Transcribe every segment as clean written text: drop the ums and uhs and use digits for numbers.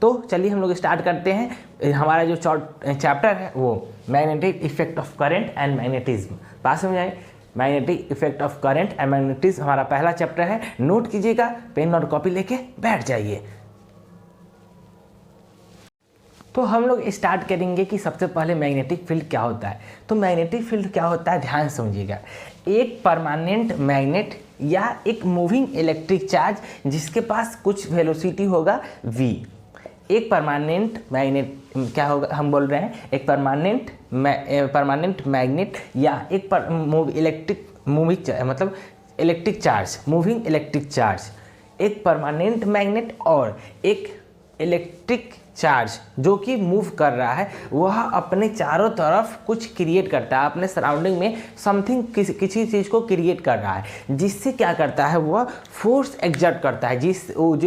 तो चलिए हम लोग स्टार्ट करते हैं। हमारा जो चैप्टर है वो magnetic effect of current and magnetism. पास में जाए, magnetic effect of current and magnetism हमारा पहला चैप्टर है। नोट कीजिएगा, पेन और कॉपी लेके बैठ जाइए। तो हम लोग स्टार्ट करेंगे कि सबसे पहले मैग्नेटिक फील्ड क्या होता है। तो मैग्नेटिक फील्ड क्या होता है, ध्यान समझिएगा। एक परमानेंट मैग्नेट या एक मूविंग इलेक्ट्रिक चार्ज जिसके पास कुछ वेलोसिटी होगा v। एक परमानेंट मैग्नेट क्या होगा, हम बोल रहे हैं एक परमानेंट मैग्नेट या एक electric charge, moving electric charge. एक परमानेंट मैग्नेट और एक इलेक्ट्रिक चार्ज जो कि मूव कर रहा है, वह अपने चारों तरफ कुछ क्रिएट करता है, अपने सराउंडिंग में समथिंग किसी चीज़ को क्रिएट कर रहा है, जिससे क्या करता है, वह फोर्स एग्जर्ट करता है।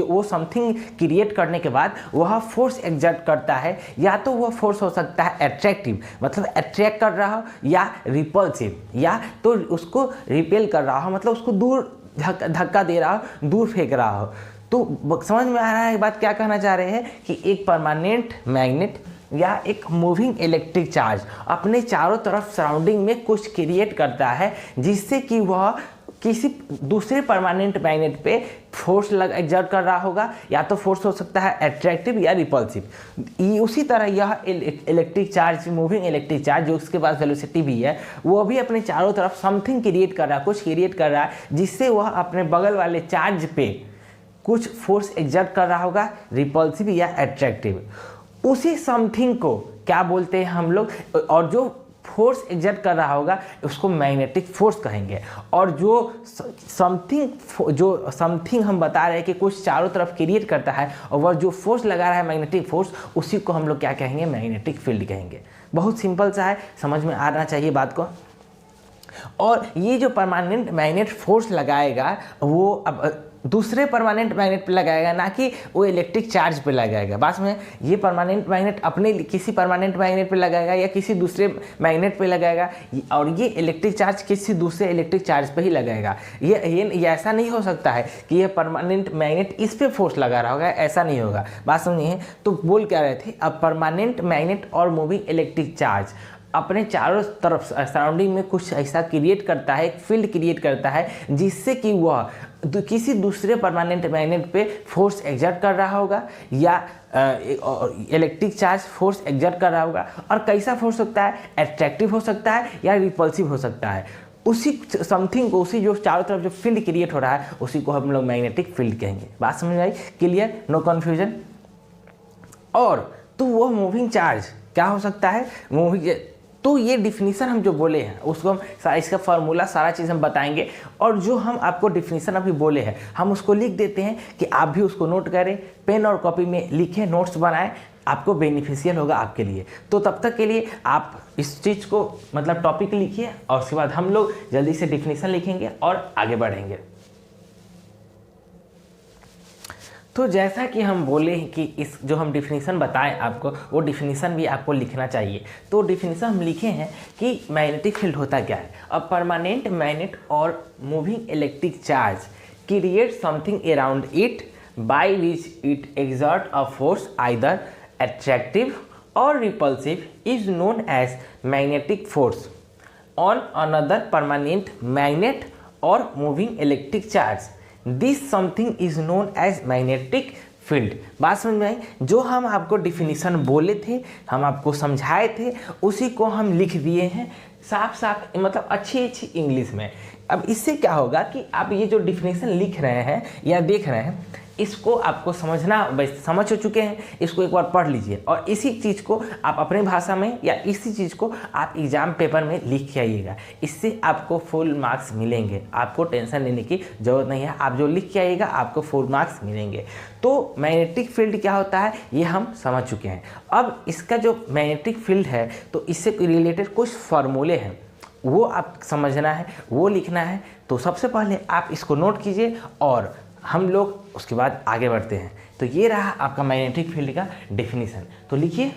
वो समथिंग क्रिएट करने के बाद वह फोर्स एग्जर्ट करता है। या तो वह फोर्स हो सकता है अट्रैक्टिव, मतलब अट्रैक्ट कर रहा हो, या रिपल्सिव, या तो उसको रिपेल कर रहा हो, मतलब उसको दूर धक्का दे रहा हो, दूर फेंक रहा हो। तो समझ में आ रहा है बात क्या कहना चाह रहे हैं कि एक परमानेंट मैग्नेट या एक मूविंग इलेक्ट्रिक चार्ज अपने चारों तरफ सराउंडिंग में कुछ क्रिएट करता है, जिससे कि वह किसी दूसरे परमानेंट मैग्नेट पे फोर्स एग्जर्ट कर रहा होगा। या तो फोर्स हो सकता है अट्रैक्टिव या रिपल्सिव। उसी तरह यह electric charge, moving electric charge जो उसके पास वेलोसिटी भी है, वो भी अपने चारों तरफ समथिंग क्रिएट कर रहा है, कुछ क्रिएट कर रहा है, जिससे वह अपने बगल वाले चार्ज पे कुछ फोर्स एग्जर्ट कर रहा होगा, रिपल्सिव या अट्रैक्टिव। उसी समथिंग को क्या बोलते हैं हम लोग, और जो फोर्स एग्जर्ट कर रहा होगा उसको मैग्नेटिक फोर्स कहेंगे। और जो समथिंग हम बता रहे हैं कि कुछ चारों तरफ क्रिएट करता है और वह जो फोर्स लगा रहा है मैग्नेटिक फोर्स, उसी को हम लोग क्या कहेंगे, मैग्नेटिक फील्ड कहेंगे। बहुत सिंपल सा है, समझ में आना चाहिए बात को। और ये जो परमानेंट मैग्नेट फोर्स लगाएगा वो अब दूसरे परमानेंट मैग्नेट पे लगाएगा, ना कि वो इलेक्ट्रिक चार्ज पे लगाएगा। बात में, ये परमानेंट मैग्नेट अपने किसी परमानेंट मैग्नेट पे लगाएगा या किसी दूसरे मैग्नेट पे लगाएगा, और ये इलेक्ट्रिक चार्ज किसी दूसरे इलेक्ट्रिक चार्ज पे ही लगाएगा। ये ऐसा नहीं हो सकता है कि ये परमानेंट मैग्नेट इस पे फोर्स लगा रहा होगा, ऐसा नहीं होगा। बात समझिए। तो बोल क्या रहे थे, अब permanent magnet or moving electric charge अपने चारों तरफ सराउंडिंग में कुछ ऐसा क्रिएट करता है, एक फील्ड क्रिएट करता है, जिससे कि वह किसी दूसरे परमानेंट मैग्नेट पे फोर्स एग्जर्ट कर रहा होगा, या इलेक्ट्रिक चार्ज फोर्स एग्जर्ट कर रहा होगा। और कैसा फोर्स सकता है, अट्रैक्टिव हो सकता है या रिपल्सिव हो सकता है। उसी समथिंग को, उसी जो चारों तरफ जो फील्ड क्रिएट हो रहा है, उसी को हम लोग मैग्नेटिक फील्ड कहेंगे। बात समझ आई, क्लियर, नो कन्फ्यूजन। और तो वो मूविंग चार्ज क्या हो सकता है, मूविंग। तो ये डिफिनीशन हम जो बोले हैं उसको हम इसका फार्मूला सारा चीज़ हम बताएंगे। और जो हम आपको डिफिनीशन अभी बोले हैं हम उसको लिख देते हैं कि आप भी उसको नोट करें, पेन और कॉपी में लिखें, नोट्स बनाएं, आपको बेनिफिशियल होगा आपके लिए। तो तब तक के लिए आप इस चीज़ को मतलब टॉपिक लिखिए, और उसके बाद हम लोग जल्दी से डिफिनीशन लिखेंगे और आगे बढ़ेंगे। तो जैसा कि हम बोले कि इस जो हम डिफिनीशन बताएं आपको, वो डिफिनीशन भी आपको लिखना चाहिए। तो डिफिनीशन हम लिखे हैं कि मैग्नेटिक फील्ड होता क्या है। A permanent magnet or moving electric charge create something around it by which it exert a force either attractive or repulsive is known as magnetic force on another permanent magnet or moving electric charge. This something is known as magnetic field. बात समझ में आई। जो हम आपको definition बोले थे, हम आपको समझाए थे, उसी को हम लिख दिए हैं साफ साफ, मतलब अच्छी इंग्लिश में। अब इससे क्या होगा कि आप ये जो डिफिनीशन लिख रहे हैं या देख रहे हैं, इसको आपको समझना, समझ हो चुके हैं, इसको एक बार पढ़ लीजिए और इसी चीज़ को आप अपने भाषा में या इसी चीज़ को आप एग्जाम पेपर में लिख के आइएगा। इससे आपको फुल मार्क्स मिलेंगे, आपको टेंशन लेने की ज़रूरत नहीं है। आप जो लिख के आइएगा आपको फुल मार्क्स मिलेंगे। तो मैग्नेटिक फील्ड क्या होता है ये हम समझ चुके हैं। अब इसका जो मैग्नेटिक फील्ड है तो इससे रिलेटेड कुछ फार्मूले हैं, वो आप समझना है, वो लिखना है। तो सबसे पहले आप इसको नोट कीजिए और हम लोग उसके बाद आगे बढ़ते हैं। तो ये रहा आपका मैग्नेटिक फील्ड का डेफिनेशन। तो लिखिए,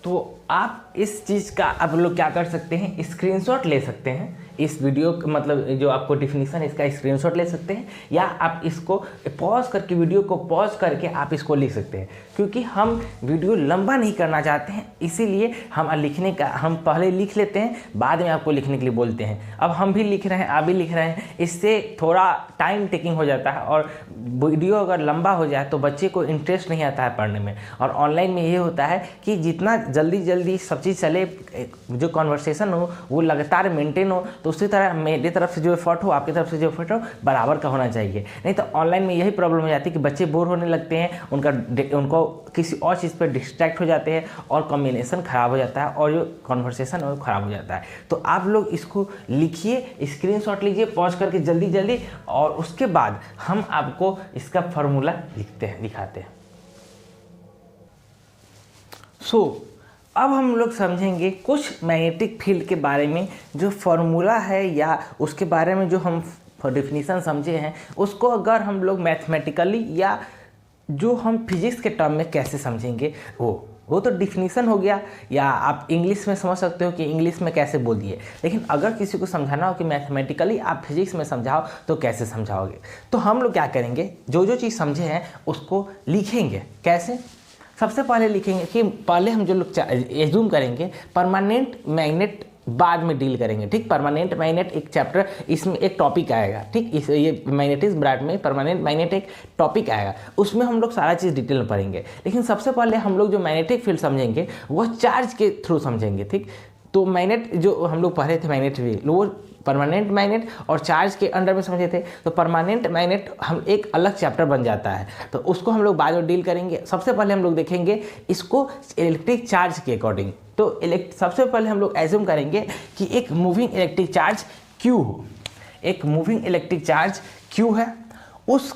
तो आप इस चीज़ का आप लोग क्या कर सकते हैं, स्क्रीनशॉट ले सकते हैं इस वीडियो मतलब जो आपको डिफिनीशन इसका स्क्रीनशॉट ले सकते हैं, या आप इसको पॉज करके वीडियो को पॉज करके आप इसको लिख सकते हैं, क्योंकि हम वीडियो लंबा नहीं करना चाहते हैं, इसीलिए हम लिखने का हम पहले लिख लेते हैं, बाद में आपको लिखने के लिए बोलते हैं। अब हम भी लिख रहे हैं, आप भी लिख रहे हैं, इससे थोड़ा टाइम टेकिंग हो जाता है, और वीडियो अगर लंबा हो जाए तो बच्चे को इंटरेस्ट नहीं आता है पढ़ने में। और ऑनलाइन में ये होता है कि जितना जल्दी जल्दी सब चीज़ चले, जो कॉन्वर्सेशन हो वो लगातार मेंटेन हो, तो उसी तरह मेरी तरफ से जो एफर्ट हो आपकी तरफ से जो एफर्ट हो बराबर का होना चाहिए। नहीं तो ऑनलाइन में यही प्रॉब्लम हो जाती है कि बच्चे बोर होने लगते हैं, उनको किसी और चीज़ पर डिस्ट्रैक्ट हो जाते हैं और कॉम्बिनेशन ख़राब हो जाता है और जो कॉन्वर्सेशन है वो ख़राब हो जाता है। तो आप लोग इसको लिखिए, स्क्रीनशॉट लीजिए पॉज करके जल्दी जल्दी, और उसके बाद हम आपको इसका फार्मूला दिखाते हैं। अब हम लोग समझेंगे कुछ मैग्नेटिक फील्ड के बारे में, जो फार्मूला है या उसके बारे में जो हम डेफिनेशन समझे हैं, उसको अगर हम लोग मैथमेटिकली या जो हम फिजिक्स के टर्म में कैसे समझेंगे, वो तो डिफिनीशन हो गया, या आप इंग्लिश में समझ सकते हो कि इंग्लिश में कैसे बोल दिए। लेकिन अगर किसी को समझाना हो कि मैथमेटिकली आप फिजिक्स में समझाओ तो कैसे समझाओगे, तो हम लोग क्या करेंगे, जो चीज़ समझे हैं उसको लिखेंगे। कैसे? सबसे पहले लिखेंगे कि पहले हम जो लोग एज्यूम करेंगे परमानेंट मैग्नेट बाद में डील करेंगे, ठीक। परमानेंट मैग्नेट एक चैप्टर, इसमें एक टॉपिक आएगा, ठीक। इस ये मैग्नेटिज्म ब्रांड में परमानेंट मैग्नेट एक टॉपिक आएगा, उसमें हम लोग सारा चीज़ डिटेल में पढ़ेंगे। लेकिन सबसे पहले हम लोग जो मैग्नेटिक फील्ड समझेंगे वो चार्ज के थ्रू समझेंगे, ठीक। तो मैग्नेट जो हम लोग पढ़े थे मैग्नेट फील्ड, वो परमानेंट मैग्नेट और चार्ज के अंडर में समझे थे। तो परमानेंट मैग्नेट हम एक अलग चैप्टर बन जाता है, तो उसको हम लोग बाद में डील करेंगे। सबसे पहले हम लोग देखेंगे इसको इलेक्ट्रिक चार्ज के अकॉर्डिंग। तो सबसे पहले हम लोग एज्यूम करेंगे कि एक मूविंग इलेक्ट्रिक चार्ज Q हो, एक मूविंग इलेक्ट्रिक चार्ज Q है, उस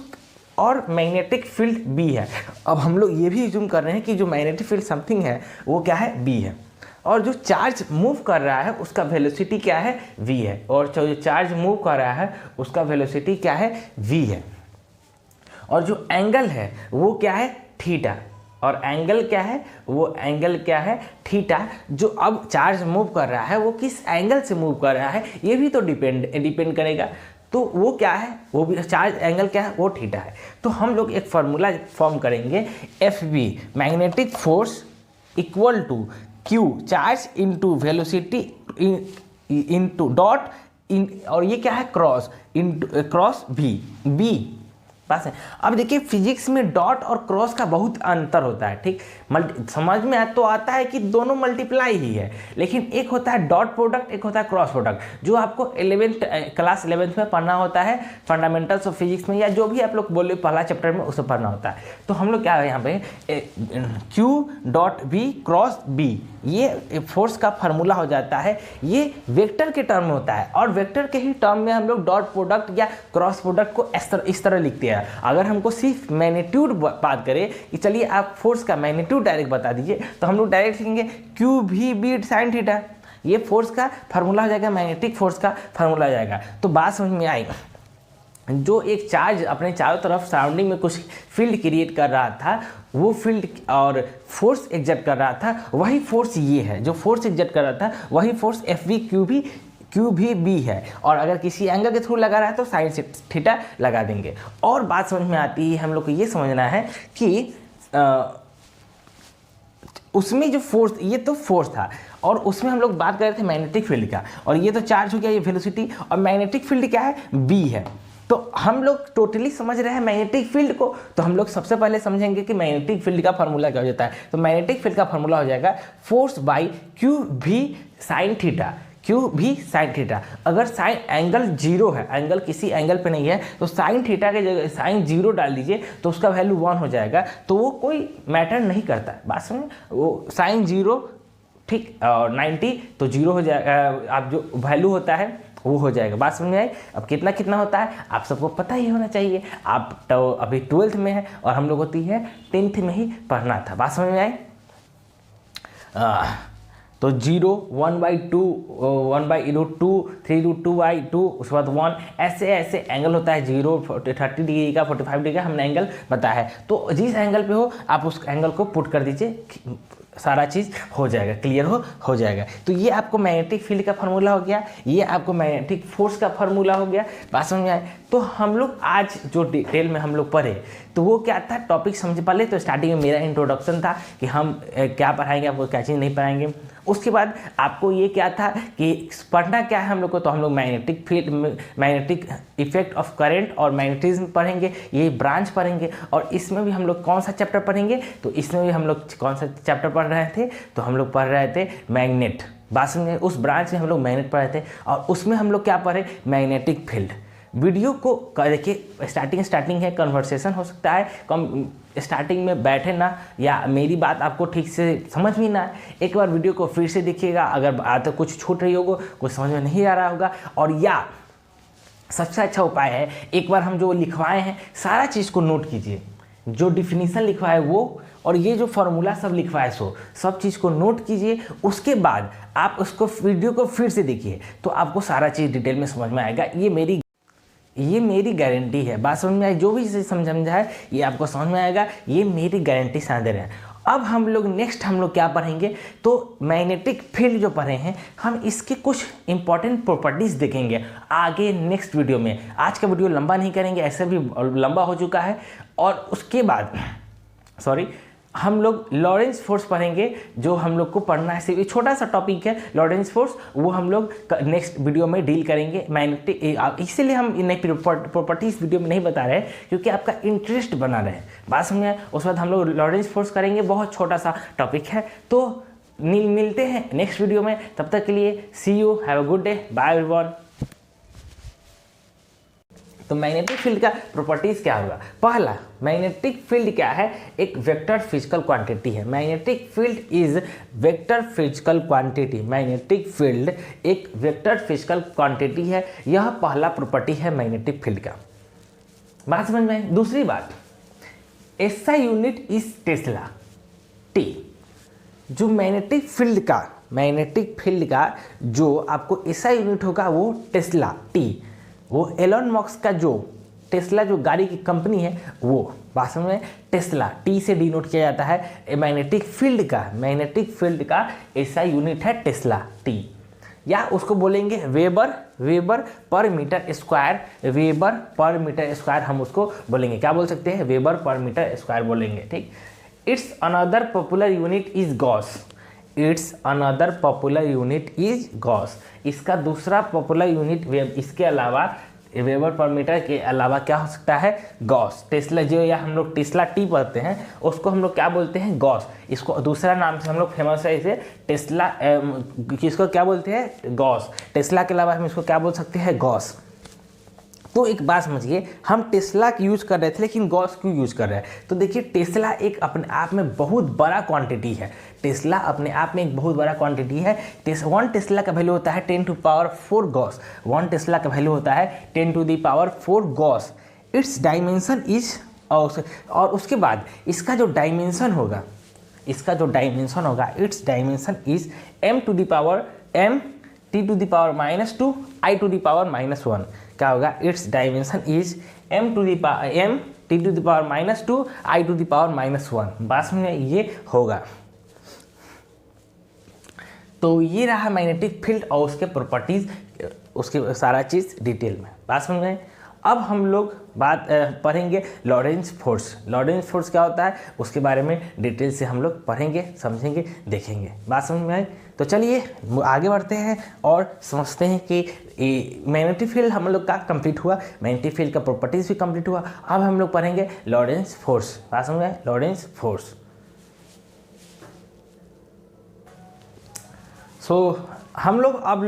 और मैग्नेटिक फील्ड B है। अब हम लोग ये भी एज्यूम कर रहे हैं कि जो मैग्नेटिक फील्ड समथिंग है वो क्या है, B है, और जो चार्ज मूव कर रहा है उसका वेलोसिटी क्या है, v है, और जो चार्ज मूव कर रहा है उसका वेलोसिटी क्या है, v है, और जो एंगल है वो क्या है, थीटा, और एंगल क्या है, वो एंगल क्या है, थीटा। जो अब चार्ज मूव कर रहा है वो किस एंगल से मूव कर रहा है ये भी तो डिपेंड करेगा। तो वो क्या है, वो भी चार्ज एंगल क्या है, वो थीटा है। तो हम लोग एक फार्मूला फॉर्म करेंगे, FB magnetic force equal to Q charge into velocity into dot in, और ये क्या है, क्रॉस B बस है। अब देखिए फिजिक्स में डॉट और क्रॉस का बहुत अंतर होता है, ठीक। समझ में तो आता है कि दोनों मल्टीप्लाई ही है, लेकिन एक होता है डॉट प्रोडक्ट, एक होता है क्रॉस प्रोडक्ट, जो आपको क्लास 11th में पढ़ना होता है, फंडामेंटल्स ऑफ फिजिक्स में, या जो भी आप लोग बोले पहला चैप्टर में उसे पढ़ना होता है। तो हम लोग क्या है यहाँ पे Q dot B cross B, ये फोर्स का फार्मूला हो जाता है। ये वेक्टर के टर्म में होता है, और वेक्टर के ही टर्म में हम लोग डॉट प्रोडक्ट या क्रॉस प्रोडक्ट को इस तरह लिखते हैं। अगर हमको सिर्फ मैग्नीट्यूड बात करें कि चलिए आप फोर्स का मैग्नीट्यूड डायरेक्ट बता दीजिए, तो हम लोग डायरेक्ट लिखेंगे QV sin थीटा, ये फोर्स का फार्मूला हो जाएगा, मैग्नेटिक फोर्स का फार्मूला हो जाएगा। तो बात समझ में आई। जो एक चार्ज अपने चारों तरफ सराउंडिंग में कुछ फील्ड क्रिएट कर रहा था, वो फील्ड और फोर्स एग्जर्ट कर रहा था, वही फोर्स ये है, जो फोर्स एग्जर्ट कर रहा था वही फोर्स FV QVB है। और अगर किसी एंगल के थ्रू लगा रहा है तो साइन थीटा लगा देंगे। और बात समझ में आती है, हम लोग को ये समझना है कि उसमें जो फोर्स, ये तो फोर्स था, और उसमें हम लोग बात कर रहे थे मैग्नेटिक फील्ड का, और ये तो चार्ज हो गया, ये वेलोसिटी, और मैग्नेटिक फील्ड क्या है, B है। तो हम लोग टोटली समझ रहे हैं मैग्नेटिक फील्ड को, तो हम लोग सबसे पहले समझेंगे कि मैग्नेटिक फील्ड का फार्मूला क्या हो जाता है। तो मैग्नेटिक फील्ड का फार्मूला हो जाएगा force by QV sine theta, QV sine theta. अगर साइन एंगल जीरो है, एंगल किसी एंगल पे नहीं है, तो साइन थीटा के जगह साइन जीरो डाल दीजिए तो उसका वैल्यू 1 हो जाएगा, तो वो कोई मैटर नहीं करता। बात समझ, वो साइन जीरो, ठीक, और 90 तो जीरो हो जाएगा, आप जो वैल्यू होता है वो हो जाएगा। बात समझ में आई। अब कितना कितना होता है आप सबको पता ही होना चाहिए, आप तो अभी 12th में है और हम लोग होती है 10th में ही पढ़ना था। बात समझ में आई। तो 0 1/2 1/√2 3√2/2, उसके बाद 1, ऐसे ऐसे एंगल होता है। 0 30 डिग्री का, 45 डिग्री का हमने एंगल बताया है। तो जिस एंगल पे हो आप उस एंगल को पुट कर दीजिए सारा चीज़ हो जाएगा, क्लियर हो जाएगा। तो ये आपको मैग्नेटिक फील्ड का फार्मूला हो गया, ये आपको मैग्नेटिक फोर्स का फार्मूला हो गया, बात समझ में आए। तो हम लोग आज जो डिटेल में हम लोग पढ़े तो वो क्या था, टॉपिक समझ पा ले। तो स्टार्टिंग में मेरा इंट्रोडक्शन था कि हम क्या पढ़ाएंगे, आपको क्या चीज़ नहीं पढ़ाएंगे। उसके बाद आपको ये क्या था कि पढ़ना क्या है हम लोग को, तो हम लोग magnetic field, magnetic effect of current और मैग्नेटिज्म पढ़ेंगे, ये ब्रांच पढ़ेंगे। और इसमें भी हम लोग कौन सा चैप्टर पढ़ेंगे, तो इसमें भी हम लोग कौन सा चैप्टर पढ़ रहे थे, तो हम लोग पढ़ रहे थे मैग्नेट। बात समझे, उस ब्रांच में हम लोग मैग्नेट पढ़ रहे थे और उसमें हम लोग क्या पढ़े, मैग्नेटिक फील्ड। वीडियो को देखिए, स्टार्टिंग है, कन्वर्सेशन हो सकता है, कम स्टार्टिंग में बैठे ना, या मेरी बात आपको ठीक से समझ में ना आए, एक बार वीडियो को फिर से देखिएगा। अगर बात कुछ छूट रही होगा, कुछ समझ में नहीं आ रहा होगा, और या सबसे अच्छा उपाय है, एक बार हम जो लिखवाए हैं सारा चीज़ को नोट कीजिए, जो डिफिनीसन लिखवाए वो, और ये जो फार्मूला सब लिखवाए सो सब चीज़ को नोट कीजिए। उसके बाद आप उसको वीडियो को फिर से देखिए, तो आपको सारा चीज़ डिटेल में समझ में आएगा। ये मेरी गारंटी है, बात समझ में आई, जो भी इसे समझा है ये आपको समझ में आएगा, ये मेरी गारंटी साथ दे रहे हैं। अब हम लोग नेक्स्ट हम लोग क्या पढ़ेंगे, तो मैग्नेटिक फील्ड जो पढ़े हैं हम इसके कुछ इंपॉर्टेंट प्रॉपर्टीज़ देखेंगे आगे नेक्स्ट वीडियो में। आज का वीडियो लंबा नहीं करेंगे, ऐसे भी लंबा हो चुका है। और उसके बाद हम लोग लॉरेंस फोर्स पढ़ेंगे, जो हम लोग को पढ़ना है, सिर्फ छोटा सा टॉपिक है लॉरेंस फोर्स, वो हम लोग नेक्स्ट वीडियो में डील करेंगे। मैग्नेटिक, इसीलिए हम नई प्रॉपर्टीज वीडियो में नहीं बता रहे क्योंकि आपका इंटरेस्ट बना रहे, बात समझे। उसके बाद हम लोग लॉरेंस फोर्स करेंगे, बहुत छोटा सा टॉपिक है। तो मिलते हैं नेक्स्ट वीडियो में, तब तक के लिए see you, have a good day, bye everyone. तो मैग्नेटिक फील्ड का प्रॉपर्टीज क्या होगा, पहला मैग्नेटिक फील्ड क्या है, एक वेक्टर फिजिकल क्वांटिटी है। Magnetic field is vector physical quantity, magnetic field एक वेक्टर फिजिकल क्वांटिटी है, यह पहला प्रॉपर्टी है मैग्नेटिक फील्ड का, बात समझ में। दूसरी बात, SI unit is Tesla, T. जो मैग्नेटिक फील्ड का जो आपको एसआई यूनिट होगा वो टेस्ला, टी। वो एलन मस्क का जो टेस्ला जो गाड़ी की कंपनी है वो वास्तव में टेस्ला, टी से डिनोट किया जाता है। मैग्नेटिक फील्ड का ऐसा यूनिट है टेस्ला, टी। या उसको बोलेंगे वेबर पर मीटर स्क्वायर, हम उसको बोलेंगे, क्या बोल सकते हैं, वेबर पर मीटर स्क्वायर बोलेंगे, ठीक। It's another popular unit is Gauss, इसका दूसरा पॉपुलर यूनिट इसके अलावा वेबर पर मीटर के अलावा क्या हो सकता है, गॉस। टेस्ला जो, या हम लोग टेस्ला टी पढ़ते हैं उसको हम लोग क्या बोलते हैं, गॉस। इसको दूसरा नाम से हम लोग फेमस है इसे टेस्ला, किसको क्या बोलते हैं, गॉस। टेस्ला के अलावा हम इसको क्या बोल सकते हैं, गॉस। तो एक बात समझिए, हम टेस्ला की यूज़ कर रहे थे लेकिन गॉस क्यों यूज़ कर रहे हैं, तो देखिए टेस्ला एक अपने आप में बहुत बड़ा क्वांटिटी है, टेस्ला अपने आप में एक बहुत बड़ा क्वांटिटी है। 1 टेस्ला का वैल्यू होता है 10 to the power 4 Gauss, 1 Tesla का वैल्यू होता है 10 to the power 4 Gauss. It's dimension is, और उसके बाद इसका जो डायमेंशन होगा, it's dimension is m to the power m t to the power -2 I to the power -1, क्या होगा, it's dimension is m t to the power -2 I to the power -1, बात में ये होगा। तो ये रहा मैग्नेटिक फील्ड और उसके प्रॉपर्टीज, उसके सारा चीज़ डिटेल में, बात समझ में। अब हम लोग बात पढ़ेंगे लॉरेंस फोर्स क्या होता है, उसके बारे में डिटेल से हम लोग पढ़ेंगे, समझेंगे, देखेंगे, बात समझ में आए। तो चलिए आगे बढ़ते हैं और समझते हैं कि मैग्नेटिक फील्ड हम लोग का कंप्लीट हुआ, मैग्नेटिक फील्ड का प्रॉपर्टीज भी कंप्लीट हुआ। अब हम लोग पढ़ेंगे लॉरेंस फोर्स, बात समझ में आए, लॉरेंस फोर्स। हम लोग अब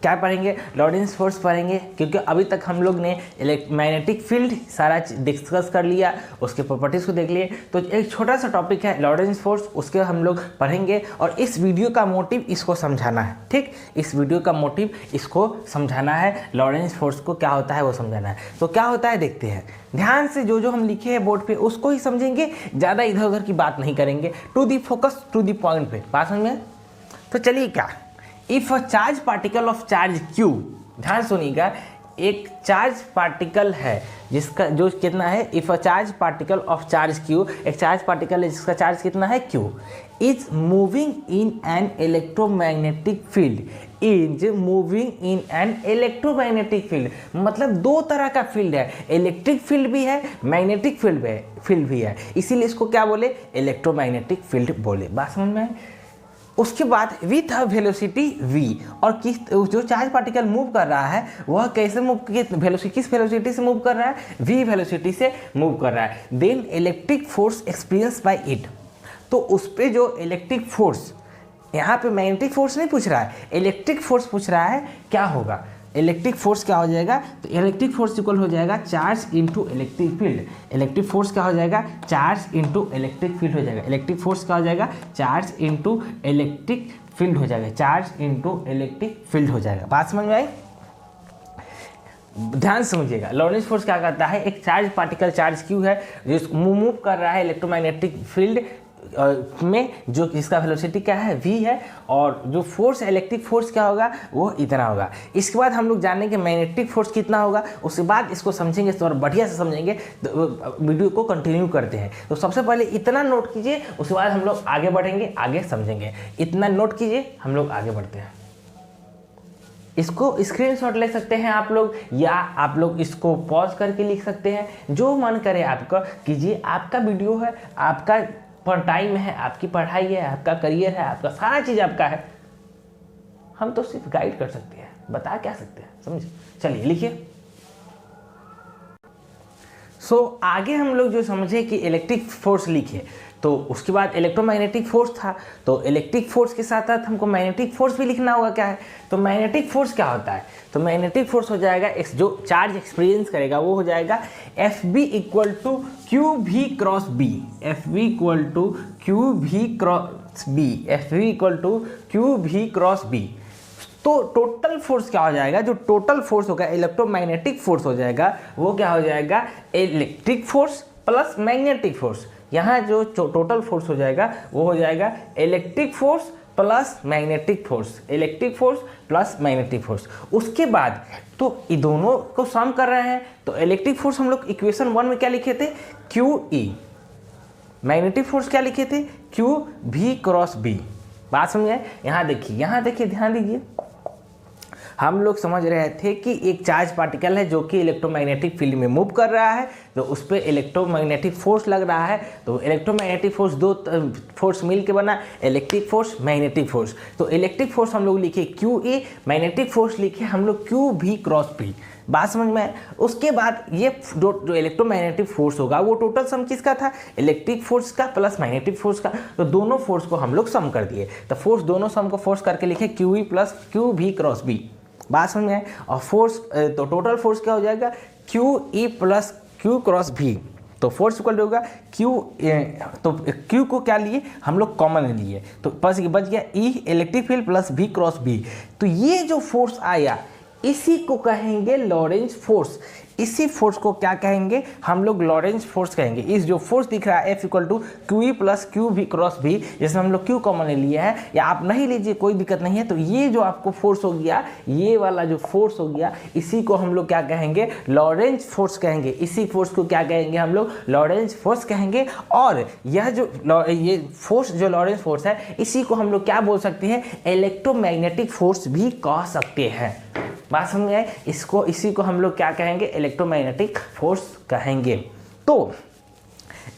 क्या पढ़ेंगे, लॉरेंस फोर्स पढ़ेंगे, क्योंकि अभी तक हम लोग ने मैग्नेटिक फील्ड सारा डिस्कस कर लिया, उसके प्रॉपर्टीज़ को देख लिए। तो एक छोटा सा टॉपिक है लॉरेंस फोर्स, उसके हम लोग पढ़ेंगे और इस वीडियो का मोटिव इसको समझाना है, ठीक। इस वीडियो का मोटिव इसको समझाना है, लॉरेंस फोर्स को क्या होता है वो समझाना है। तो क्या होता है देखते हैं, ध्यान से जो हम लिखे हैं बोर्ड पे उसको ही समझेंगे, ज़्यादा इधर उधर की बात नहीं करेंगे, to the focus, to the point पे, बात समझ में। तो चलिए क्या, if a charge particle of charge Q, ध्यान सुनिएगा, एक चार्ज पार्टिकल है जिसका जो कितना है, if a charge particle of charge Q, एक चार्ज पार्टिकल है जिसका चार्ज कितना है Q, is moving in an electromagnetic field, is moving in an electromagnetic field, मतलब दो तरह का फील्ड है, इलेक्ट्रिक फील्ड भी है, मैग्नेटिक फील्ड भी है, इसीलिए इसको क्या बोले, इलेक्ट्रोमैग्नेटिक फील्ड बोले। बात समझ में आई? उसके बाद विथ अ वेलोसिटी v, और किस जो चार्ज पार्टिकल मूव कर रहा है वह कैसे मूव, किस वेलोसिटी से मूव कर रहा है, v वेलोसिटी से मूव कर रहा है। Then electric force experience by it, तो उस पर जो इलेक्ट्रिक फोर्स, यहाँ पे मैग्नेटिक फोर्स नहीं पूछ रहा है, इलेक्ट्रिक फोर्स पूछ रहा है, क्या होगा, इलेक्ट्रिक फोर्स क्या हो जाएगा, तो इलेक्ट्रिक फोर्स इक्वल हो जाएगा charge into electric field, electric force क्या हो जाएगा, चार्ज इनटू इलेक्ट्रिक फील्ड हो जाएगा, इलेक्ट्रिक फोर्स क्या हो जाएगा, चार्ज इनटू इलेक्ट्रिक फील्ड हो जाएगा, चार्ज इनटू इलेक्ट्रिक फील्ड हो जाएगा। बात समझ में आई? ध्यान समझिएगा, लॉरेंस फोर्स क्या करता है, एक चार्ज पार्टिकल चार्ज क्यू है जो मूव कर रहा है इलेक्ट्रोमैग्नेटिक फील्ड में, जो इसका वेलोसिटी क्या है, v है, और जो फोर्स इलेक्ट्रिक फोर्स क्या होगा, वो इतना होगा। इसके बाद हम लोग जानेंगे मैग्नेटिक फोर्स कितना होगा, उसके बाद इसको समझेंगे और बढ़िया से समझेंगे, तो वीडियो को कंटिन्यू करते हैं। तो सबसे पहले इतना नोट कीजिए, उसके बाद हम लोग आगे बढ़ेंगे, आगे समझेंगे। इतना नोट कीजिए, हम लोग आगे बढ़ते हैं। इसको स्क्रीनशॉट ले सकते हैं आप लोग, या आप लोग इसको पॉज करके लिख सकते हैं, जो मन करे आपका कीजिए। आपका वीडियो है, आपका पर टाइम है, आपकी पढ़ाई है, आपका करियर है, आपका सारा चीज़ आपका है, हम तो सिर्फ गाइड कर सकते हैं, बता क्या सकते हैं, समझे? चलिए लिखिए। आगे हम लोग जो समझे कि इलेक्ट्रिक फोर्स लिखे, तो उसके बाद इलेक्ट्रोमैग्नेटिक फोर्स था, तो इलेक्ट्रिक फोर्स के साथ साथ हमको मैग्नेटिक फोर्स भी लिखना होगा। क्या है, तो मैग्नेटिक फोर्स क्या होता है, तो मैग्नेटिक फोर्स हो जाएगा जो चार्ज एक्सपीरियंस करेगा वो हो जाएगा F B equal to q भी cross B, F B equal to q भी cross B, F B equal to q भी क्रॉस बी। तो टोटल फोर्स क्या हो जाएगा, जो टोटल फोर्स होगा इलेक्ट्रोमैग्नेटिक फोर्स हो जाएगा, वो क्या हो जाएगा, electric force plus magnetic force. यहाँ जो टोटल फोर्स हो जाएगा वो हो जाएगा electric force plus magnetic force, electric force plus magnetic force. उसके बाद तो ये दोनों को सम कर रहे हैं, तो इलेक्ट्रिक फोर्स हम लोग इक्वेशन 1 में क्या लिखे थे, क्यू ई, मैग्नेटिक फोर्स क्या लिखे थे, क्यू भी क्रॉस बी। बात समझे? यहाँ देखिए, ध्यान दीजिए, हम लोग समझ रहे थे कि एक चार्ज पार्टिकल है जो कि इलेक्ट्रोमैग्नेटिक फील्ड में मूव कर रहा है, तो उस पर इलेक्ट्रोमैग्नेटिक फोर्स लग रहा है। तो इलेक्ट्रोमैग्नेटिक फोर्स दो फोर्स मिल के बना, इलेक्ट्रिक फोर्स, मैग्नेटिक फोर्स। तो इलेक्ट्रिक फोर्स हम लोग लिखे क्यू ए, मैग्नेटिक फोर्स लिखे हम लोग क्यू भी क्रॉस पी। बात समझ में आए? उसके बाद ये जो इलेक्ट्रोमैग्नेटिक फोर्स होगा वो टोटल सम किसका था, इलेक्ट्रिक फोर्स का प्लस मैग्नेटिक फोर्स का। तो दोनों फोर्स को हम लोग सम कर दिए, तो फोर्स दोनों सम को फोर्स करके लिखे क्यू ई प्लस क्यू भी क्रॉस बी। बात समझ में आए? और फोर्स तो टोटल फोर्स क्या हो जाएगा, Q E plus Q cross भी। तो फोर्स इक्वल होगा क्यू, तो क्यू को क्या लिए हम लोग कॉमन लिए, तो बस बच गया ई इलेक्ट्रिक फील्ड प्लस भी क्रॉस बी। तो ये जो फोर्स आया इसी को कहेंगे लॉरेंज फोर्स। इसी फोर्स को क्या कहेंगे हम लोग, लॉरेंज फोर्स कहेंगे। इस जो फोर्स दिख रहा है F equal to Q E plus Q भी क्रॉस भी, जिसमें हम लोग क्यू कॉमन ले लिया है, या आप नहीं लीजिए कोई दिक्कत नहीं है। तो ये जो आपको फोर्स हो गया, ये वाला जो फोर्स हो गया, इसी को हम लोग क्या कहेंगे, लॉरेंज फोर्स कहेंगे। इसी फोर्स को क्या कहेंगे हम लोग, लॉरेंज फोर्स कहेंगे। और यह जो ये फोर्स जो लॉरेंज फोर्स है, इसी को हम लोग क्या बोल सकते हैं, इलेक्ट्रोमैग्नेटिक फोर्स भी कह सकते हैं। बात समझ आए? इसी को हम लोग क्या कहेंगे, इलेक्ट्रोमैग्नेटिक फोर्स कहेंगे। तो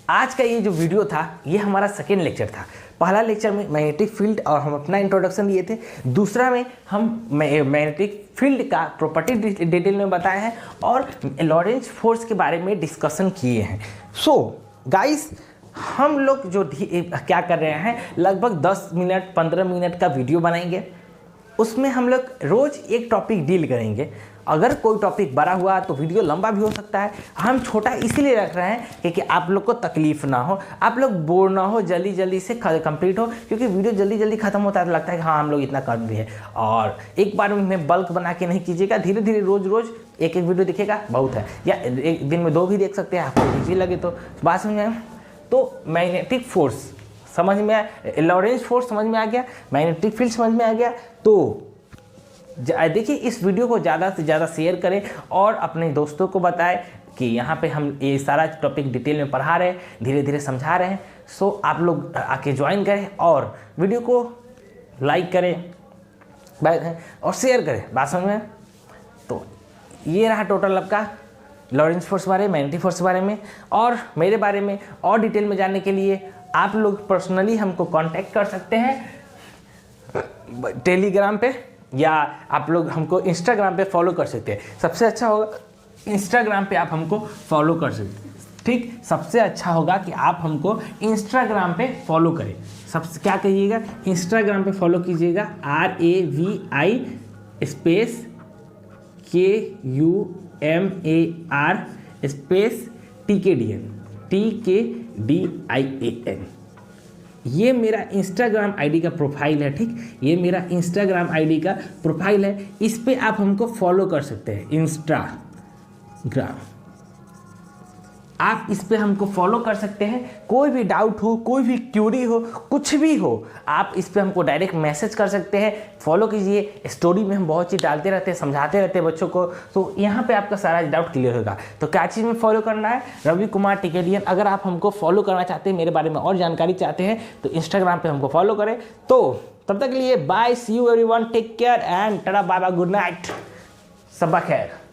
आज का ये जो वीडियो था ये हमारा सेकेंड लेक्चर था। पहला लेक्चर में मैग्नेटिक फील्ड और हम अपना इंट्रोडक्शन दिए थे, दूसरा में हम मैग्नेटिक फील्ड का प्रॉपर्टी डिटेल में बताए हैं और लॉरेंज फोर्स के बारे में डिस्कशन किए हैं। सो गाइस, हम लोग जो क्या कर रहे हैं, लगभग 10 मिनट 15 मिनट का वीडियो बनाएंगे। उसमें हम लोग रोज़ एक टॉपिक डील करेंगे। अगर कोई टॉपिक बड़ा हुआ तो वीडियो लंबा भी हो सकता है। हम छोटा इसलिए रख रहे हैं कि आप लोग को तकलीफ ना हो, आप लोग बोर ना हो, जल्दी जल्दी से कंप्लीट हो। क्योंकि वीडियो जल्दी जल्दी खत्म होता है तो लगता है कि हाँ हम लोग इतना कर दिए। और एक बार में बल्क बना के नहीं कीजिएगा, धीरे धीरे रोज़ रोज़ एक एक वीडियो दिखेगा बहुत है, या एक दिन में 2 भी देख सकते हैं, आपको इजी लगे तो। बात समझ में? तो मैग्नेटिक फोर्स समझ में आया, लॉरेंज फोर्स समझ में आ गया, मैग्नेटिक फील्ड समझ में आ गया। तो देखिए इस वीडियो को ज़्यादा से ज़्यादा शेयर करें और अपने दोस्तों को बताएं कि यहाँ पे हम ये सारा टॉपिक डिटेल में पढ़ा रहे हैं, धीरे धीरे समझा रहे हैं। सो आप लोग आके ज्वाइन करें और वीडियो को लाइक करें और शेयर करें। बात समझ में? तो ये रहा टोटल आपका लॉरेंस फोर्स बारे, मैग्नेटिक फोर्स बारे में। और मेरे बारे में और डिटेल में जानने के लिए आप लोग पर्सनली हमको कांटेक्ट कर सकते हैं टेलीग्राम पे, या आप लोग हमको इंस्टाग्राम पे फॉलो कर सकते हैं। सबसे अच्छा होगा इंस्टाग्राम पे आप हमको फॉलो कर सकते हैं, ठीक। सबसे अच्छा होगा कि आप हमको इंस्टाग्राम पे फॉलो करें। सबसे क्या कहिएगा, इंस्टाग्राम पे फॉलो कीजिएगा, RAVI space KUMAR space TKDIAN। ये मेरा इंस्टाग्राम आईडी का प्रोफाइल है, ठीक। ये मेरा इंस्टाग्राम आईडी का प्रोफाइल है, इस पे आप हमको फॉलो कर सकते हैं। इंस्टाग्राम आप इस पे हमको फॉलो कर सकते हैं। कोई भी डाउट हो, कोई भी क्यूरी हो, कुछ भी हो, आप इस पे हमको डायरेक्ट मैसेज कर सकते हैं। फॉलो कीजिए। स्टोरी में हम बहुत चीज़ डालते रहते हैं, समझाते रहते हैं बच्चों को, तो यहाँ पे आपका सारा डाउट क्लियर होगा। तो क्या चीज़ में फॉलो करना है, रवि कुमार टिकेडियन। अगर आप हमको फॉलो करना चाहते हैं, मेरे बारे में और जानकारी चाहते हैं, तो इंस्टाग्राम पर हमको फॉलो करें। तो तब तक के लिए bye, see you everyone, take care and tata bye bye, good night, सबा खैर।